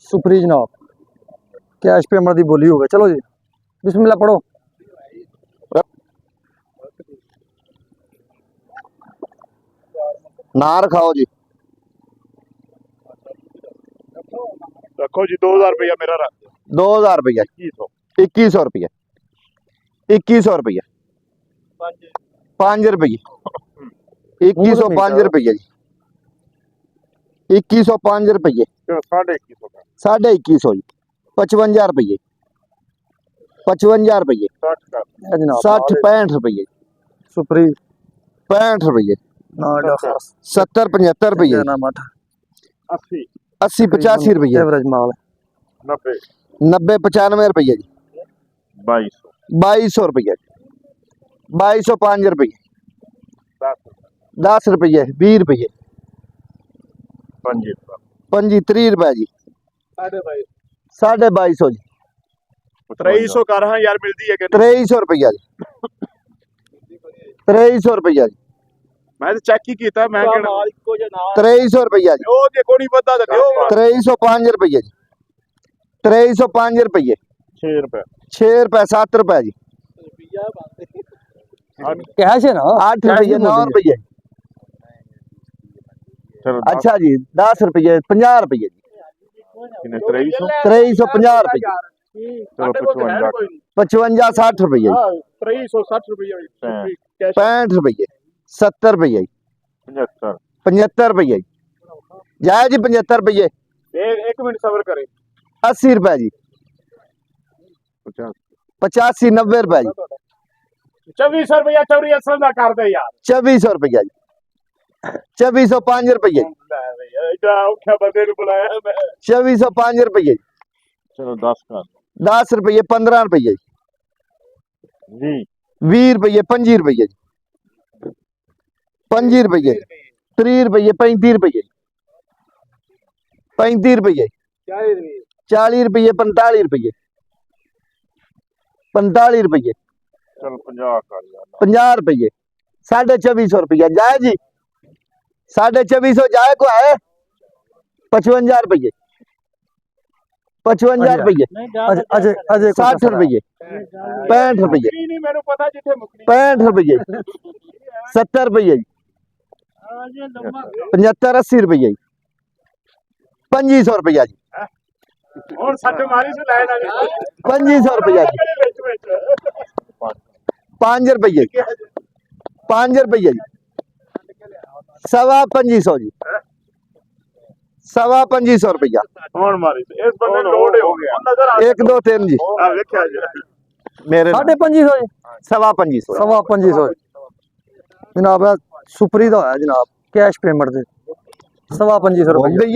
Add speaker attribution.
Speaker 1: सुपरी जनाब cash payment की बोली हो गई। चलो जी बिस्मिल्लाह पढ़ो।
Speaker 2: ना रखाओ जी,
Speaker 3: रखो जी 2000 रुपया मेरा रख
Speaker 2: 2000 रुपया, 2100 रुपया, 2100 रुपया, 5 रुपये, 2105 रुपये जी, 2105 रुपये,
Speaker 3: 2150
Speaker 2: 2150 जी, 55 रुपये, 55 रुपये, 60 65 रुपये,
Speaker 1: सुपरी
Speaker 2: 65 रुपये,
Speaker 1: ना
Speaker 2: 70 75 रुपये,
Speaker 3: 80
Speaker 2: 80 85 रुपये,
Speaker 1: एवरेज माल
Speaker 3: 90
Speaker 2: 90 95 रुपये जी,
Speaker 3: 2200
Speaker 2: 2200 रुपये, 2205 रुपये, 10 रुपये, 20 रुपये, 25 30 रुपये जी, 2250 जी,
Speaker 3: 2300 कर हाँ यार मिलती है कि
Speaker 2: 2300 रुपया जी, 2300 रुपया जी,
Speaker 3: मैं तो चेक ही किया मैं
Speaker 2: 2300 रुपया जी,
Speaker 3: ओ देखो नहीं पता तो दियो
Speaker 2: 2305 रुपये जी, 2305 रुपये,
Speaker 3: 6 रुपए
Speaker 2: 6 रुपये 7 रुपये जी,
Speaker 1: कैश है ना
Speaker 2: 8 रुपये 9 रुपये,
Speaker 3: चलो
Speaker 2: अच्छा जी 10 रुपये 50 रुपये जी, 2350 रुपये,
Speaker 3: चलो
Speaker 2: 55 60 रुपये,
Speaker 3: 2360 रुपया
Speaker 2: 65 रुपये, 70 रुपये,
Speaker 3: 75
Speaker 2: 75 रुपये, जाए जी 75 रुपये,
Speaker 3: एक मिनट सबर करें
Speaker 2: 80 रुपये जी, 85 90 रुपये जी,
Speaker 3: 2400 रुपया चौरी असल का कर दे यार
Speaker 2: 2400 रुपया जी, 2405 रुपये,
Speaker 3: औखा बंदे बुलाया मैं
Speaker 2: 2405 रुपये,
Speaker 3: चलो 10 का
Speaker 2: 10 रुपये 15 रुपये, 20 रुपये 25 रुपये, 25 रुपये, 30 रुपये 35 रुपये, 35 रुपये, 40 रुपये 45 रुपये, 45 रुपये,
Speaker 3: चलो 50 कर यार
Speaker 2: 50 रुपये, 2450 रुपया जाए जी, 2450 जाए को है 55 रुपये, 55 रुपये,
Speaker 1: अजय अजय
Speaker 2: 60 रुपये, 65 रुपये,
Speaker 3: नहीं मेरे पता जिथे मुकनी
Speaker 2: 65 रुपये, 70 रुपये, 75 80 रुपये, 2500 रुपया जी,
Speaker 3: और सच मारी से लाए ना
Speaker 2: 2500 रुपया जी, 5 रुपये, 5 रुपये जी, 2550 जी, 2550 रुपया,
Speaker 3: कौन मारी इस बंदे लोड हो गया नजर आ
Speaker 2: 1 2 3 जी,
Speaker 3: आ देखा जी
Speaker 2: मेरे
Speaker 1: 2550 जी,
Speaker 2: 2550
Speaker 1: 2550 जनाब सुपरी का है जनाब कैश पेमेंट से 2550 रुपये।